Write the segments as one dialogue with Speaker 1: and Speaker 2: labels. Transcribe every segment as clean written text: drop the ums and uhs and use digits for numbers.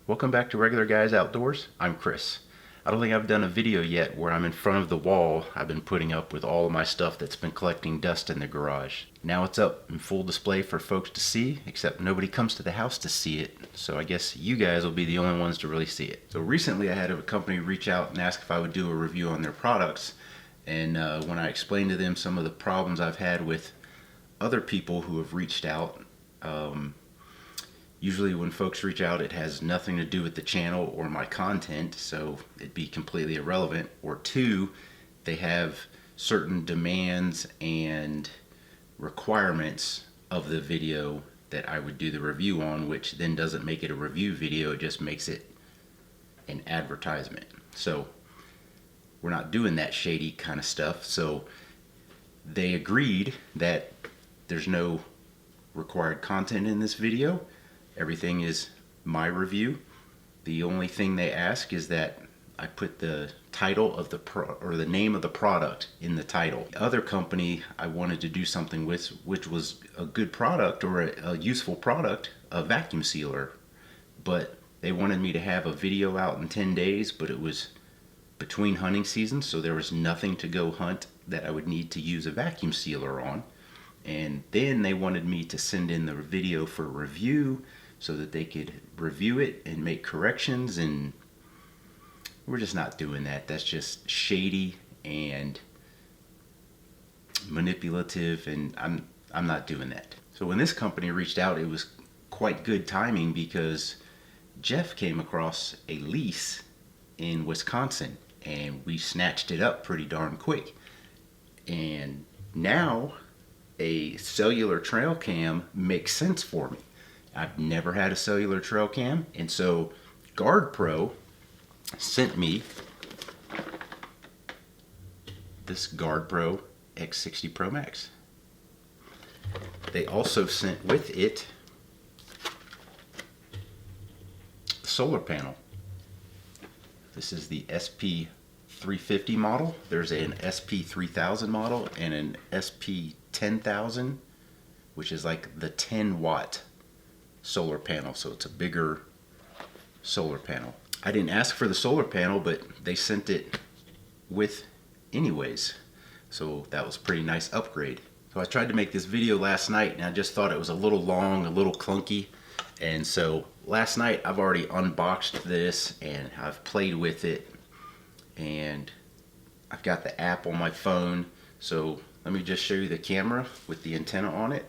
Speaker 1: Welcome back to Regular Guys Outdoors. I'm Chris. I don't think I've done a video yet where I'm in front of the wall I've been putting up with all of my stuff that's been collecting dust in the garage. Now it's up in full display for folks to see, except nobody comes to the house to see it, so I guess you guys will be the only ones to really see it. So recently I had a company reach out and ask if I would do a review on their products, and when I explained to them some of the problems I've had with other people who have reached out, usually when folks reach out, it has nothing to do with the channel or my content, so it'd be completely irrelevant. Or two, they have certain demands and requirements of the video that I would do the review on, which then doesn't make it a review video, it just makes it an advertisement. So we're not doing that shady kind of stuff. So they agreed that there's no required content in this video. Everything is my review. The only thing they ask is that I put the title of the name of the product in the title. The other company I wanted to do something with, which was a good product or a useful product, a vacuum sealer, but they wanted me to have a video out in 10 days, but it was between hunting seasons, so there was nothing to go hunt that I would need to use a vacuum sealer on. And then they wanted me to send in the video for review so that they could review it and make corrections, and we're just not doing that. That's just shady and manipulative, and I'm not doing that. So when this company reached out, it was quite good timing because Jeff came across a lease in Wisconsin and we snatched it up pretty darn quick. And now a cellular trail cam makes sense for me. I've never had a cellular trail cam, and so GardePro sent me this GardePro X60 Pro Max. They also sent with it the solar panel. This is the SP350 model. There's an SP3000 model and an SP10000, which is like the 10-watt solar panel, so it's a bigger solar panel. I didn't ask for the solar panel, but they sent it with anyways, so that was a pretty nice upgrade. So I tried to make this video last night and I just thought it was a little long, a little clunky, and so last night I've already unboxed this and I've played with it, and I've got the app on my phone. So let me just show you the camera with the antenna on it.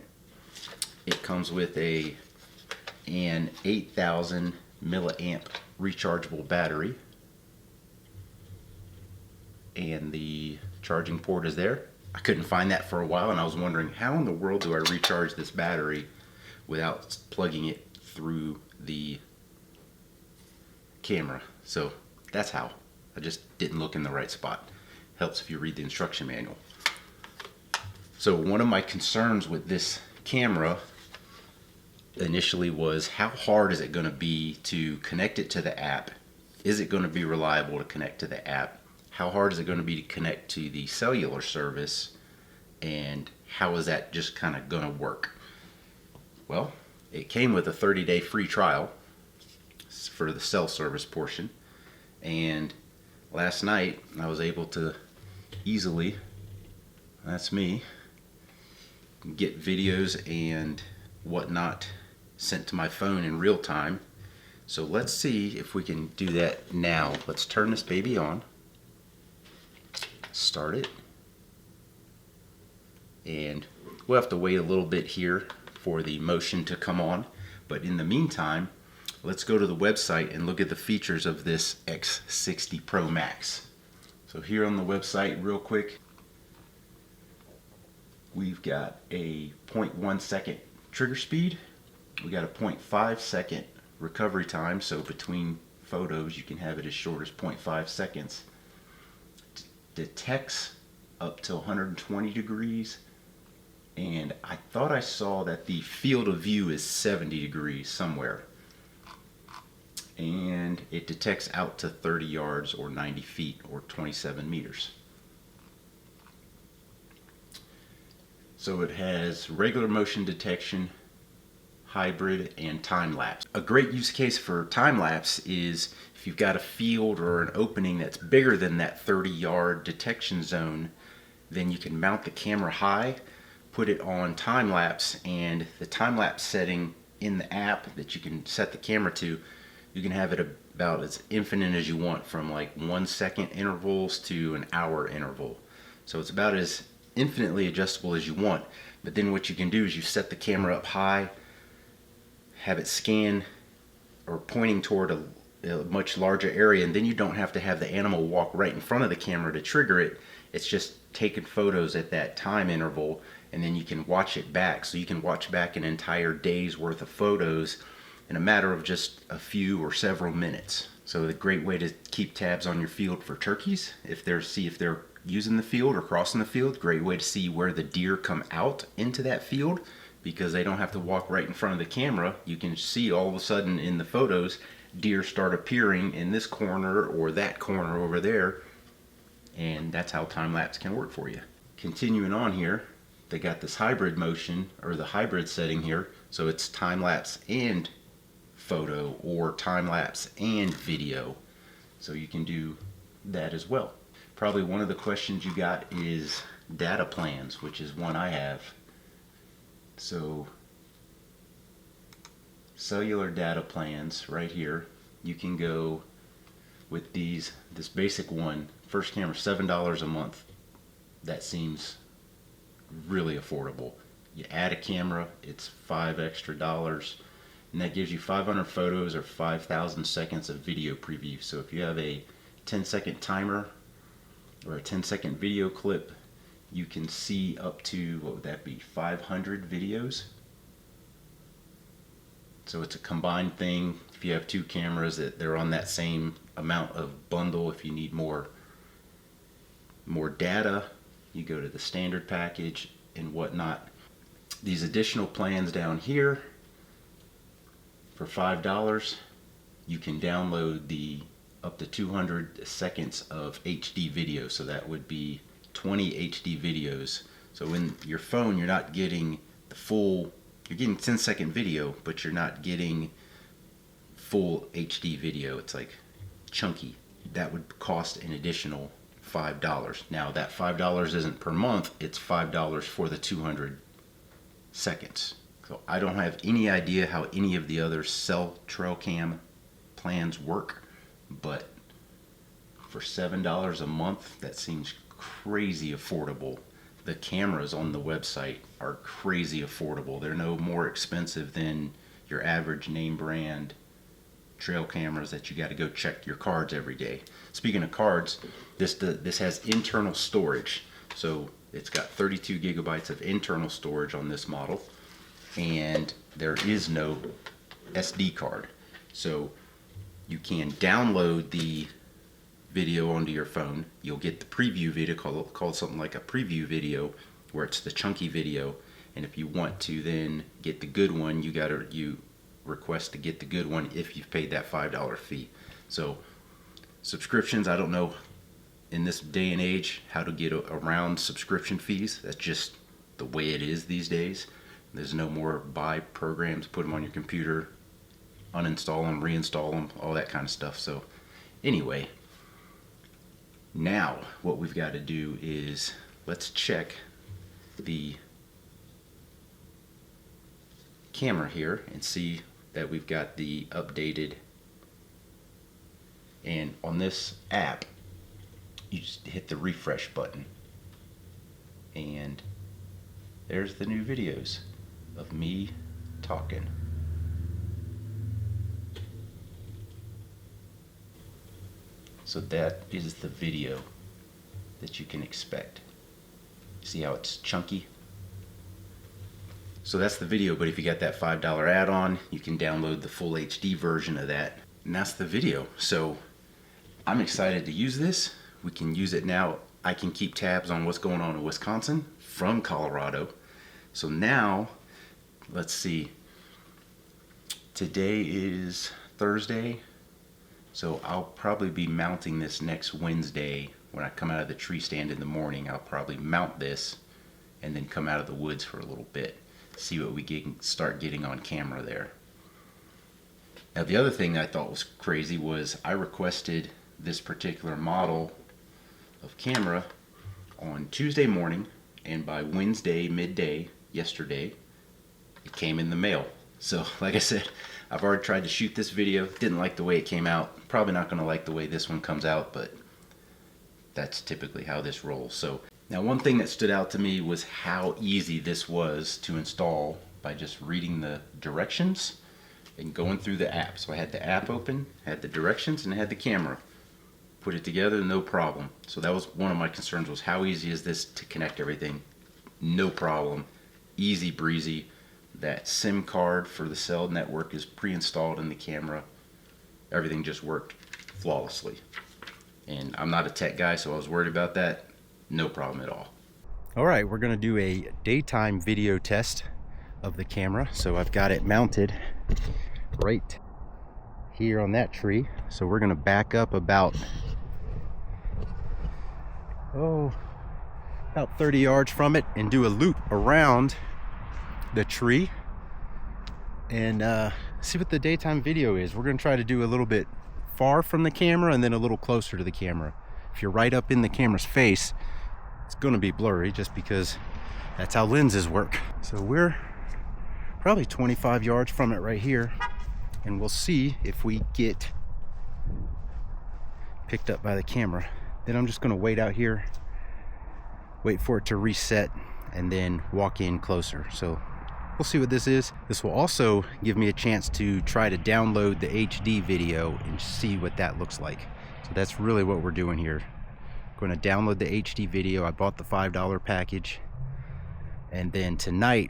Speaker 1: It comes with an 8,000 milliamp rechargeable battery, and the charging port is there. I couldn't find that for a while, and I was wondering how in the world do I recharge this battery without plugging it through the camera. So that's how. I just didn't look in the right spot. Helps if you read the instruction manual. So one of my concerns with this camera initially was, how hard is it going to be to connect it to the app? Is it going to be reliable to connect to the app? How hard is it going to be to connect to the cellular service? And how is that just kind of going to work? Well, it came with a 30-day free trial for the cell service portion, and last night I was able to easily, that's me, get videos and whatnot sent to my phone in real time. So let's see if we can do that now. Let's turn this baby on, start it, and we'll have to wait a little bit here for the motion to come on, but in the meantime let's go to the website and look at the features of this X60 Pro Max. So here on the website, real quick, we've got a 0.1 second trigger speed. We got a 0.5 second recovery time, so between photos you can have it as short as 0.5 seconds. Detects up to 120 degrees, and I thought I saw that the field of view is 70 degrees somewhere. and it detects out to 30 yards or 90 feet or 27 meters. So it has regular motion detection, hybrid, and time-lapse. A great use case for time-lapse is if you've got a field or an opening that's bigger than that 30-yard detection zone, then you can mount the camera high, put it on time-lapse, and the time-lapse setting in the app that you can set the camera to, you can have it about as infinite as you want, from like 1 second intervals to an hour interval. So it's about as infinitely adjustable as you want. But then what you can do is you set the camera up high, have it scan or pointing toward a much larger area, and then you don't have to have the animal walk right in front of the camera to trigger it. It's just taking photos at that time interval, and then you can watch it back. So you can watch back an entire day's worth of photos in a matter of just a few or several minutes. So a great way to keep tabs on your field for turkeys. See if they're using the field or crossing the field. Great way to see where the deer come out into that field, because they don't have to walk right in front of the camera. You can see all of a sudden in the photos, deer start appearing in this corner or that corner over there, and that's how time-lapse can work for you. Continuing on here, they got this hybrid motion, or the hybrid setting here, so it's time-lapse and photo or time-lapse and video, so you can do that as well. Probably one of the questions you got is data plans, which is one I have. So cellular data plans right here, you can go with this basic one, first camera, $7 a month. That seems really affordable. You add a camera, it's $5 extra, and that gives you 500 photos or 5,000 seconds of video preview. So if you have a 10-second timer or a 10-second video clip, you can see up to, what would that be, 500 videos. So it's a combined thing. If you have two cameras, that they're on that same amount of bundle. If you need more data, you go to the standard package and whatnot. These additional plans down here, for $5, you can download the up to 200 seconds of HD video. So that would be 20 HD videos. So in your phone, you're not getting the full, you're getting 10-second video, but you're not getting full HD video. It's like chunky. That would cost an additional $5. Now that $5 isn't per month, it's $5 for the 200 seconds. So I don't have any idea how any of the other cell trail cam plans work, but for $7 a month, that seems crazy affordable. The cameras on the website are crazy affordable. They're no more expensive than your average name brand trail cameras that you got to go check your cards every day. Speaking of cards, this has internal storage. So it's got 32 gigabytes of internal storage on this model, and there is no SD card. So you can download the video onto your phone. You'll get the preview video, called something like a preview video, where it's the chunky video. And if you want to then get the good one, you request to get the good one if you've paid that $5 fee. So subscriptions, I don't know in this day and age how to get around subscription fees. That's just the way it is these days. There's no more buy programs, put them on your computer, uninstall them, reinstall them, all that kind of stuff. So anyway, now what we've got to do is let's check the camera here and see that we've got the updated. And on this app, you just hit the refresh button, and there's the new videos of me talking. So that is the video that you can expect. See how it's chunky? So that's the video, but if you got that $5 add-on, you can download the full HD version of that. And that's the video. So I'm excited to use this. We can use it now. I can keep tabs on what's going on in Wisconsin from Colorado. So now, let's see. Today is Thursday. So I'll probably be mounting this next Wednesday. When I come out of the tree stand in the morning, I'll probably mount this and then come out of the woods for a little bit, see what we start getting on camera there. Now the other thing I thought was crazy was I requested this particular model of camera on Tuesday morning, and by Wednesday midday yesterday it came in the mail. So like I said, I've already tried to shoot this video, didn't like the way it came out, probably not going to like the way this one comes out, but that's typically how this rolls. So now one thing that stood out to me was how easy this was to install by just reading the directions and going through the app. So I had the app open, had the directions, and I had the camera. Put it together, no problem. So that was one of my concerns, was how easy is this to connect everything? No problem, easy breezy. That SIM card for the cell network is pre-installed in the camera. Everything just worked flawlessly. And I'm not a tech guy, so I was worried about that. No problem at all. All right, we're gonna do a daytime video test of the camera. So I've got it mounted right here on that tree. So we're gonna back up about 30 yards from it and do a loop around the tree and see what the daytime video is. We're gonna try to do a little bit far from the camera and then a little closer to the camera. If you're right up in the camera's face, it's gonna be blurry just because that's how lenses work. So we're probably 25 yards from it right here, and we'll see if we get picked up by the camera. Then I'm just gonna wait out here, wait for it to reset, and then walk in closer. So we'll see what this is. This will also give me a chance to try to download the HD video and see what that looks like. So that's really what we're doing here. I'm going to download the HD video. I bought the $5 package. And then tonight,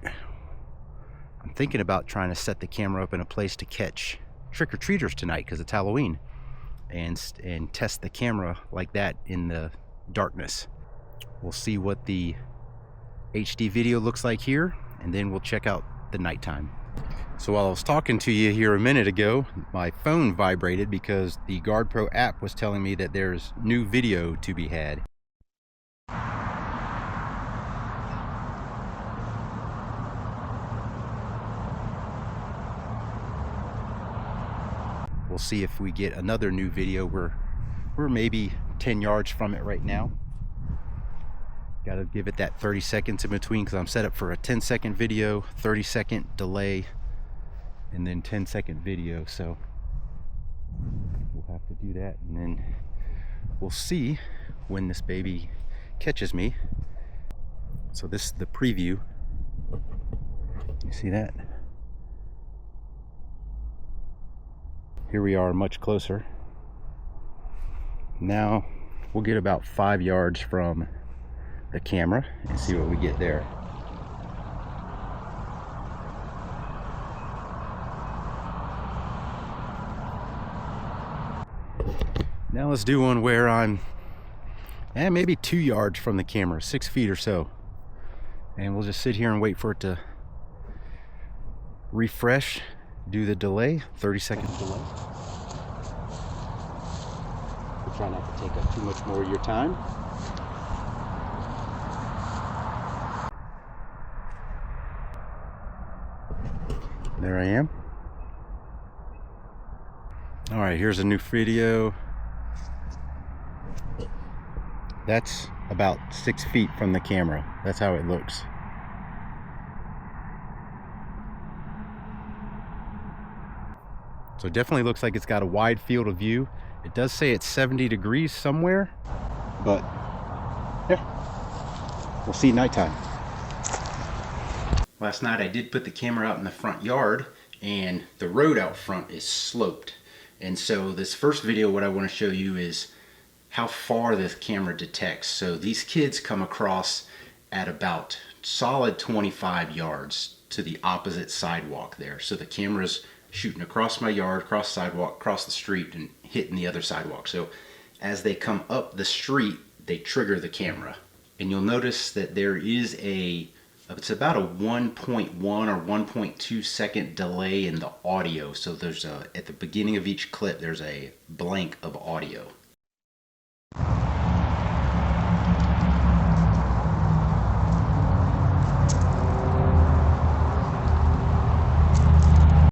Speaker 1: I'm thinking about trying to set the camera up in a place to catch trick-or-treaters tonight because it's Halloween. And test the camera like that in the darkness. We'll see what the HD video looks like here, and then we'll check out the nighttime. So while I was talking to you here a minute ago, my phone vibrated because the GardePro app was telling me that there's new video to be had. We'll see if we get another new video. We're maybe 10 yards from it right now. Got to give it that 30 seconds in between because I'm set up for a 10-second video, 30-second delay, and then 10-second video. So we'll have to do that, and then we'll see when this baby catches me. So this is the preview. You see that? Here we are much closer. Now we'll get about 5 yards from the camera and see what we get there. Now let's do one where I'm maybe 2 yards from the camera, 6 feet or so. And we'll just sit here and wait for it to refresh, do the delay, 30-second delay. We'll try not to take up too much more of your time. There I am. All right, here's a new video. That's about 6 feet from the camera. That's how it looks. So it definitely looks like it's got a wide field of view. It does say it's 70 degrees somewhere, but yeah, we'll see nighttime. Last night I did put the camera out in the front yard, and the road out front is sloped. And so this first video, what I want to show you is how far the camera detects. So these kids come across at about solid 25 yards to the opposite sidewalk there. So the camera's shooting across my yard, across sidewalk, across the street, and hitting the other sidewalk. So as they come up the street, they trigger the camera. And you'll notice that there is a It's about a 1.1 or 1.2 second delay in the audio. So there's at the beginning of each clip, there's a blank of audio.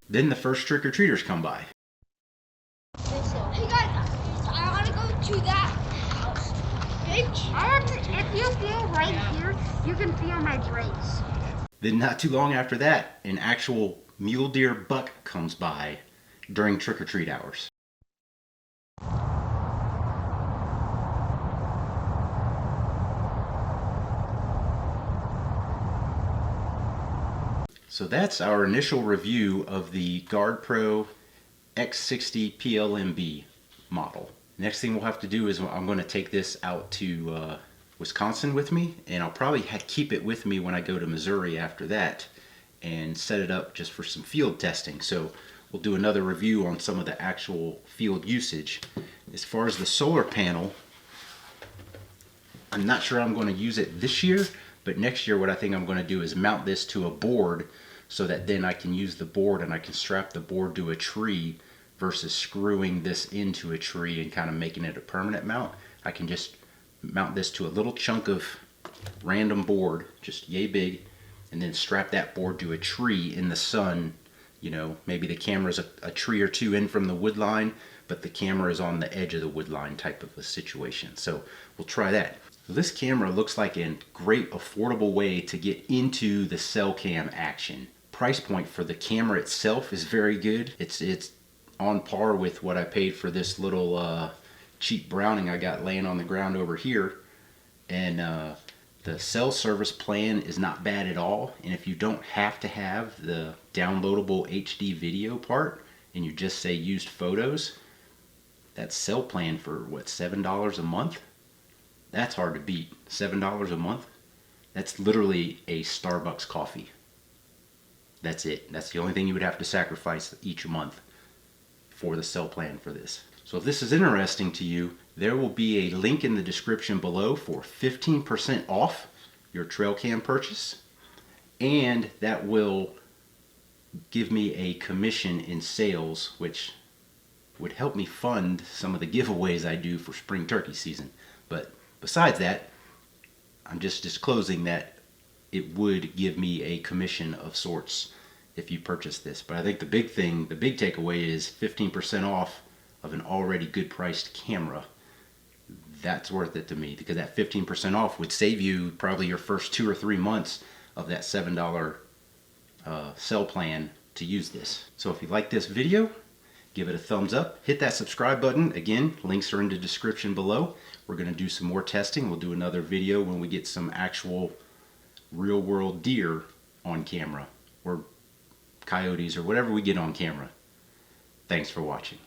Speaker 1: Then the first trick-or-treaters come by.
Speaker 2: Hey guys, I want to go to that house. If you feel right here, you can feel my brakes.
Speaker 1: Then not too long after that, an actual mule deer buck comes by during trick-or-treat hours. So that's our initial review of the GardePro X60 PLMB model. Next thing we'll have to do is I'm going to take this out to Wisconsin with me, and I'll probably keep it with me when I go to Missouri after that and set it up just for some field testing. So we'll do another review on some of the actual field usage. As far as the solar panel, I'm not sure I'm going to use it this year, but next year what I think I'm going to do is mount this to a board so that then I can use the board and I can strap the board to a tree versus screwing this into a tree and kind of making it a permanent mount. I can just mount this to a little chunk of random board, just yay big, and then strap that board to a tree in the sun. You know, maybe the camera's a tree or two in from the wood line, but the camera is on the edge of the wood line type of a situation. So we'll try that. This camera looks like a great affordable way to get into the cell cam action. Price point for the camera itself is very good. It's on par with what I paid for this little cheap Browning I got laying on the ground over here. And the cell service plan is not bad at all. And if you don't have to have the downloadable HD video part and you just say used photos, that cell plan for what, $7 a month? That's hard to beat. $7 a month? That's literally a Starbucks coffee. That's it. That's the only thing you would have to sacrifice each month for the cell plan for this. So if this is interesting to you, there will be a link in the description below for 15% off your trail cam purchase, and that will give me a commission in sales, which would help me fund some of the giveaways I do for spring turkey season. But besides that, I'm just disclosing that it would give me a commission of sorts if you purchase this. But I think the big thing, the big takeaway is 15% off of an already good priced camera. That's worth it to me, because that 15% off would save you probably your first 2 or 3 months of that $7 cell plan to use this. So if you like this video, give it a thumbs up, hit that subscribe button. Again, links are in the description below. We're going to do some more testing. We'll do another video when we get some actual real world deer on camera, or coyotes, or whatever we get on camera. Thanks for watching.